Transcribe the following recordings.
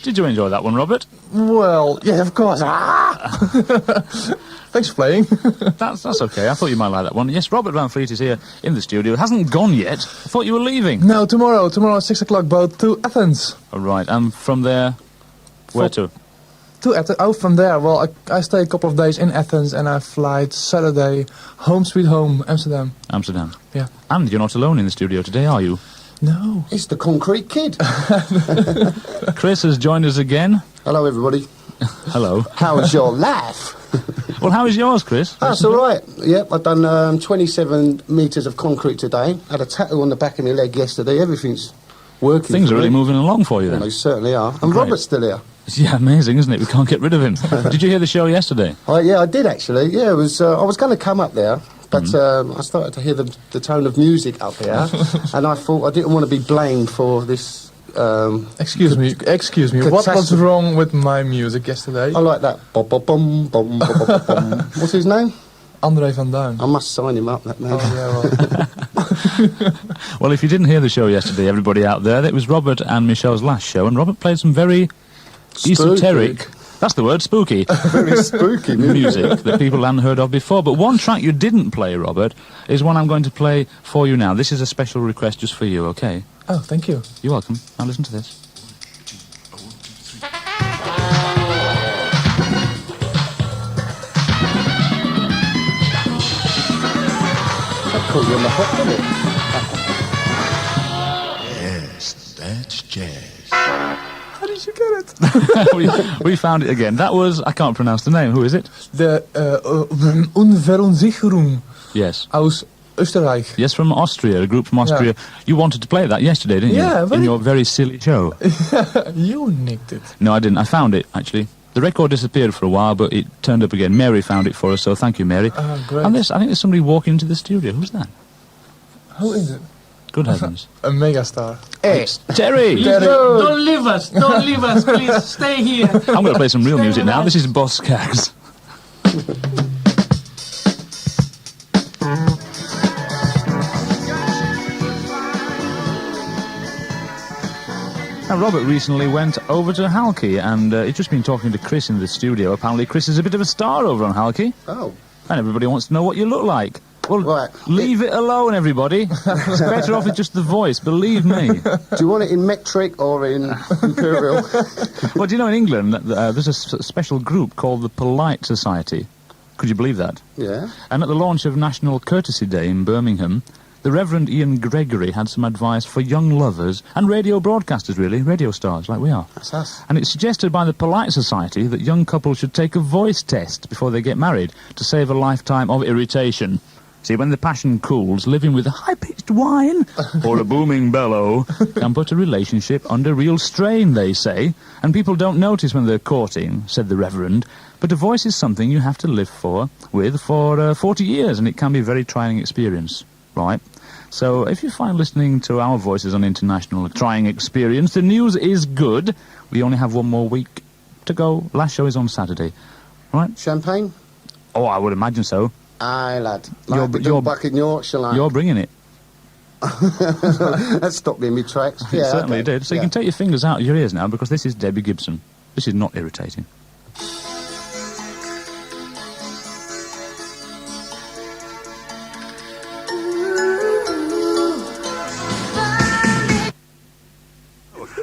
Did you enjoy that one, Robert? Well, yeah, of course. Thanks for playing. That's okay. I thought you might like that one. Yes, Robert Van Vliet is here in the studio. Hasn't gone yet. I thought you were leaving. No, tomorrow at 6 o'clock, boat to Athens. All right, and from there, where to? To Athens. Oh, from there. Well, I stay a couple of days in Athens and I fly Saturday, home sweet home, Amsterdam. Amsterdam. Yeah. And you're not alone in the studio today, are you? No. It's the Concrete Kid. Chris has joined us again. Hello, everybody. Hello. How's your laugh? Well, how is yours, Chris? That's all right. Yep, I've done 27 metres of concrete today. Had a tattoo on the back of my leg yesterday. Everything's working. Things are really moving along for you then. Well, they certainly are. And Great. Robert's still here. Yeah, amazing, isn't it? We can't get rid of him. Did you hear the show yesterday? Yeah, I did actually. Yeah, it was. I was going to come up there, but I started to hear the tone of music up here, and I thought I didn't want to be blamed for this. Excuse me. What was wrong with my music yesterday? I like that. Bum, bum, bum, bum, bum, bum, bum. What's his name? André van Duin. I must sign him up, that man. Oh, yeah, well. Well, if you didn't hear the show yesterday, everybody out there, it was Robert and Michelle's last show, and Robert played some very esoteric, that's the word, spooky, Very spooky music that people hadn't heard of before. But one track you didn't play, Robert, is one I'm going to play for you now. This is a special request just for you, okay? Oh, thank you. You're welcome. Now listen to this. Caught you on the hop, didn't it? Yes, that's jazz. How did you get it? we found it again. That was, I can't pronounce the name. Who is it? The Unverunsicherung Yes. aus Österreich. Yes, from Austria, a group from Austria. Yeah. You wanted to play that yesterday, didn't you? Yeah, in your very silly show. You nicked it. No, I didn't. I found it, actually. The record disappeared for a while, but it turned up again. Mary found it for us, so thank you, Mary. Great. And I think there's somebody walking into the studio. Who's that? Who is it? Good heavens. A megastar. Hey, Terry! Don't leave us, please, stay here. I'm going to play some real music now. This is Boss Skaggs. Now, Robert recently went over to Halki, and he's just been talking to Chris in the studio. Apparently, Chris is a bit of a star over on Halki, oh, and everybody wants to know what you look like. Well, Right. leave it alone, everybody. It's better off with just the voice, believe me. do you want it in metric or in imperial? Well, do you know, in England, there's a special group called the Polite Society. Could you believe that? Yeah. And at the launch of National Courtesy Day in Birmingham, the Reverend Ian Gregory had some advice for young lovers and radio broadcasters, really, radio stars like we are. That's us. And it's suggested by the Polite Society that young couples should take a voice test before they get married to save a lifetime of irritation. See, when the passion cools, living with a high-pitched whine or a booming bellow can put a relationship under real strain, they say. And people don't notice when they're courting, said the Reverend. But a voice is something you have to live with for 40 years, and it can be a very trying experience, right? So if you find listening to our voices on International a trying experience, the news is good. We only have one more week to go. Last show is on Saturday, right? Champagne? Oh, I would imagine so. Aye, lad. You're back in Yorkshire, like. You're bringing it. That stopped me in my tracks. It certainly did. So you Yeah. can take your fingers out of your ears now, because this is Debbie Gibson. This is not irritating.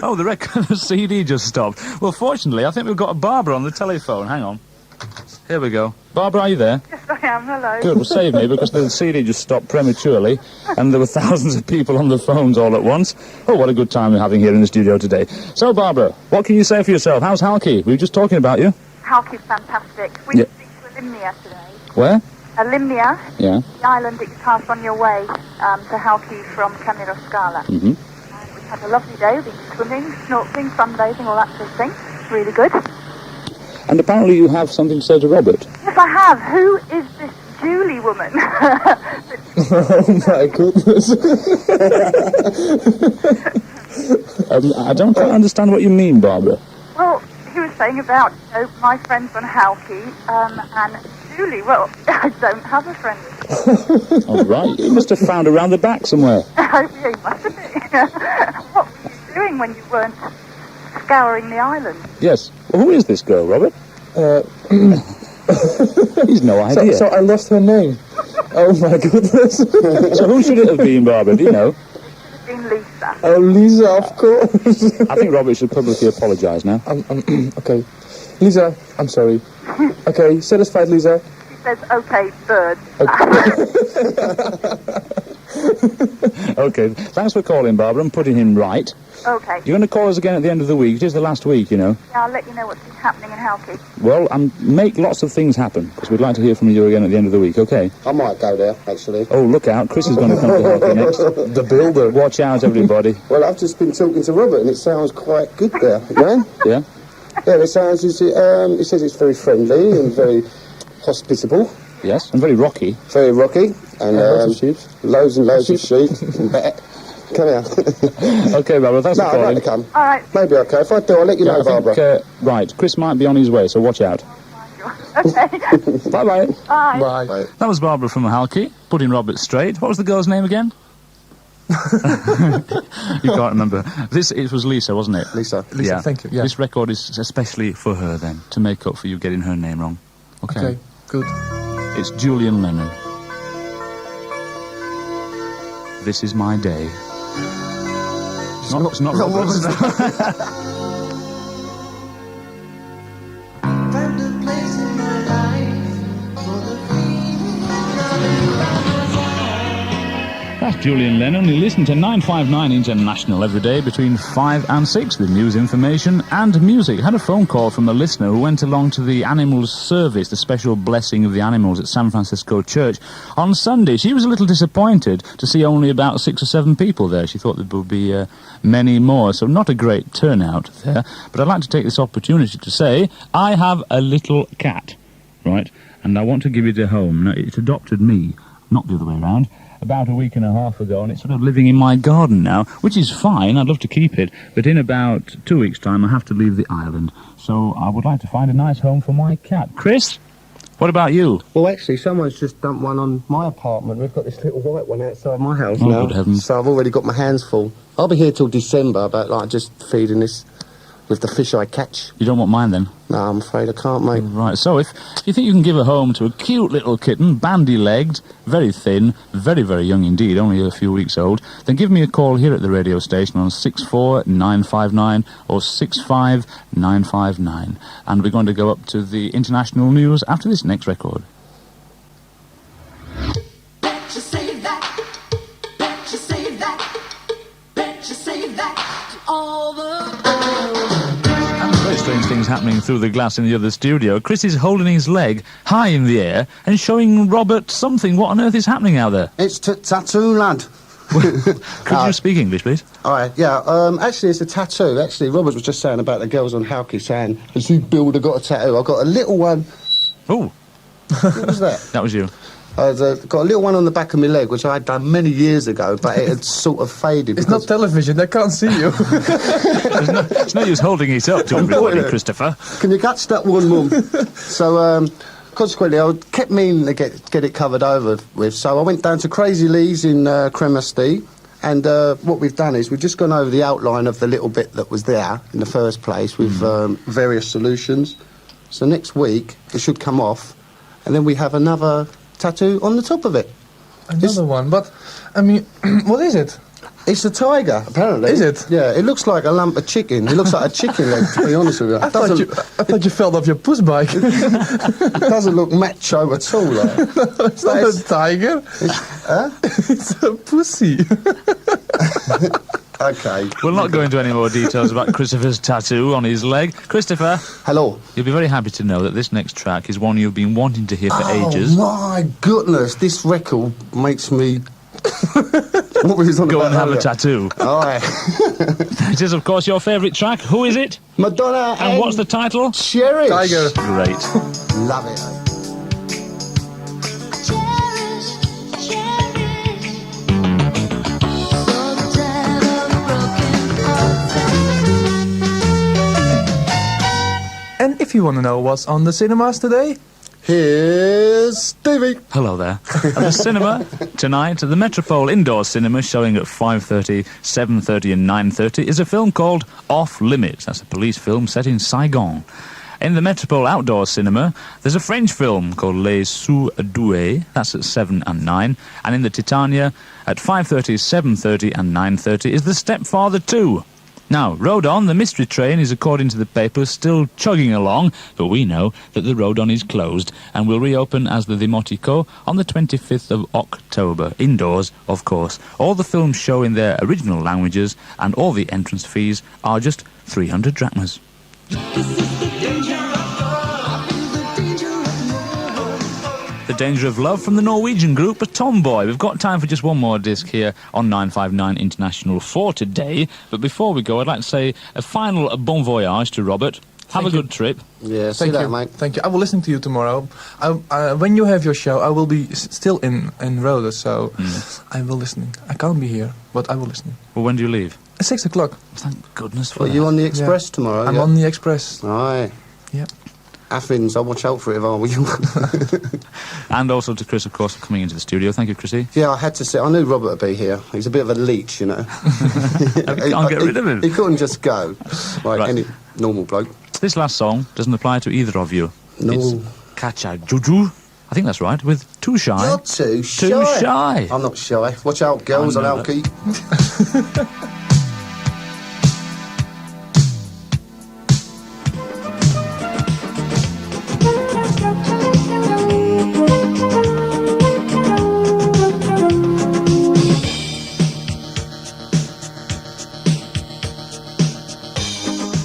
Oh, the CD just stopped. Well, fortunately, I think we've got Barbara on the telephone. Hang on. Here we go. Barbara, are you there? Yes, I am. Hello. Good, well, save me, because the CD just stopped prematurely, and there were thousands of people on the phones all at once. Oh, what a good time we're having here in the studio today. So, Barbara, what can you say for yourself? How's Halki? We were just talking about you. Halki's fantastic. We Yeah. speak to Limnia today. Where? Limnia, Yeah. the island that you pass on your way to Halki from Camiroskala. Mm-hmm. We've had a lovely day. We've been swimming, snorkeling, sunbathing, all that sort of thing. Really good. And apparently you have something to say to Robert. Yes, I have. Who is this Julie woman? Oh my goodness. I don't quite understand what you mean, Barbara. Well, he was saying about, my friends on Halki, and Julie. Well, I don't have a friend. All right, you must have found her round the back somewhere. Yeah, you must have been. What were you doing when you weren't scouring the island. Yes. Well, who is this girl, Robert? He's no idea. So I lost her name. Oh my goodness. So who should it have been, Barbara? Do you know? It's been Lisa. Oh, Lisa, of course. I think Robert should publicly apologise now. Okay. Lisa, I'm sorry. Okay, satisfied, Lisa? She says, okay, bird. Okay, thanks for calling, Barbara, and putting him right. Okay. You're going to call us again at the end of the week. It is the last week, you know. Yeah, I'll let you know what's happening in Halkey. Well, make lots of things happen, because we'd like to hear from you again at the end of the week, okay? I might go there, actually. Oh, look out. Chris is going to come to Halkey next. The builder. Watch out, everybody. Well, I've just been talking to Robert, and it sounds quite good there, man. Yeah? Yeah, it sounds, he says it's very friendly and very hospitable. Yes, and very rocky. Very rocky. And loads of sheep. Loads and loads of sheep. Come here. Okay, Barbara, thanks for No, I'd calling. like to come. All right. Maybe okay. If I do, I'll let you know, I think, Barbara. right, Chris might be on his way, so watch out. Okay. Bye-bye. Bye. Bye. That was Barbara from Halkey, putting Robert straight. What was the girl's name again? You can't remember. It was Lisa, wasn't it? Lisa. Lisa, thank you. Yeah. This record is especially for her, then, to make up for you getting her name wrong. Okay, good. It's Julian Lennon. This is my day. It's not Robert's. Found a place in my life for the feeling That's Julian Lennon. You listen to 959 International every day between 5 and 6 with news, information and music. I had a phone call from a listener who went along to the animals service, the special blessing of the animals at San Francisco Church on Sunday. She was a little disappointed to see only about 6 or 7 people there. She thought there would be many more, so not a great turnout there. But I'd like to take this opportunity to say I have a little cat, right, and I want to give it a home. Now, it adopted me, not the other way around, about a week and a half ago, and it's sort of living in my garden now, which is fine. I'd love to keep it, but in about 2 weeks' time I have to leave the island, so I would like to find a nice home for my cat. Chris, what about you? Well, actually, someone's just dumped one on my apartment. We've got this little white one outside my house Oh, now. good heavens. So I've already got my hands full. I'll be here till December, but like just feeding this with the fish I catch. You don't want mine then? No, I'm afraid I can't, mate. Right, so if you think you can give a home to a cute little kitten, bandy-legged, very thin, very, very young indeed, only a few weeks old, then give me a call here at the radio station on 64959 or 65959. And we're going to go up to the international news after this next record. Bet you save that. Bet you save that. Bet you save that to all the Very strange things happening through the glass in the other studio. Chris is holding his leg high in the air and showing Robert something. What on earth is happening out there? It's tattoo land. Could you speak English, please? All right, yeah. Actually, it's a tattoo. Actually, Robert was just saying about the girls on Halkey saying, has you builder got a tattoo? I've got a little one. Oh, What was that? that was you. I've got a little one on the back of my leg, which I had done many years ago, but it had sort of faded. It's not television, they can't see you. It's no use holding it up to everybody, Christopher. Can you catch that one, Mum? So, consequently, I kept meaning to get it covered over with. So I went down to Crazy Lee's in Cremesty, and what we've done is we've just gone over the outline of the little bit that was there in the first place with various solutions. So next week, it should come off, and then we have another tattoo on the top of it. Another one, but, I mean, what is it? It's a tiger, apparently. Is it? Yeah, it looks like a lump of chicken. It looks like a chicken leg, to be honest with you. I thought you fell off your push bike. It doesn't look macho at all. Like. It's not a tiger. It's a pussy. Okay. We'll not go into any more details about Christopher's tattoo on his leg. Christopher, Hello. you'll be very happy to know that this next track is one you've been wanting to hear for ages. Oh, my goodness. This record makes me... What was on Go about and have a earlier? tattoo. All right. It is, of course, your favourite track. Who is it? Madonna And what's the title? Cherish. Tiger. Great. Love it. cherish, cherish. So tired of broken hearts. And if you want to know what's on the cinemas today, Here's Stevie. Hello there. At the cinema tonight, at the Metropole Indoor Cinema, showing at 5:30, 7:30 and 9:30, is a film called Off Limits. That's a police film set in Saigon. In the Metropole Outdoor Cinema, there's a French film called Les Sous-Doués. That's at 7 and 9. And in the Titania, at 5:30, 7:30 and 9:30, is The Stepfather 2. Now, Rodon, the mystery train, is, according to the papers, still chugging along, but we know that the Rodon is closed and will reopen as the Demotico on the 25th of October, indoors, of course. All the films show in their original languages, and all the entrance fees are just 300 drachmas. The Danger of Love from the Norwegian group A Tomboy. We've got time for just one more disc here on 959 International for today. But before we go, I'd like to say a final bon voyage to Robert. Have a good trip. Yeah, see that, mate. Thank you. I will listen to you tomorrow. When you have your show, I will be still in Rodos, so I will listen. I can't be here, but I will listen. Well, when do you leave? At 6 o'clock. Thank goodness for Well, that. you on the Express tomorrow? I'm on the Express. Aye. Yeah. Athens, I'll watch out for it if I were you. And also to Chris, of course, for coming into the studio. Thank you, Chrissy. Yeah, I had to say, I knew Robert would be here. He's a bit of a leech, you know. I can't get rid of him. He couldn't just go like Right. any normal bloke. This last song doesn't apply to either of you. No. It's Kacha Juju. I think that's right, with Too Shy. You're too shy. Too shy. I'm not shy. Watch out, girls, I on know Alki.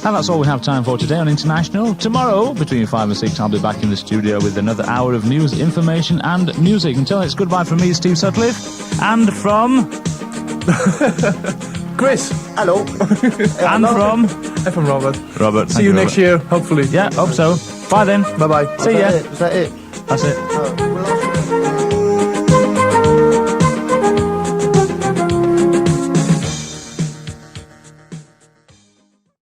And that's all we have time for today on International. Tomorrow, between 5 and 6, I'll be back in the studio with another hour of news, information and music. Until it's goodbye from me, Steve Sutcliffe, and from... Chris. Hello. and from... And from Robert. Robert. See you next year, hopefully. Yeah, hope so. Bye then. Bye-bye. See ya. Is that it? That's it. Oh, well,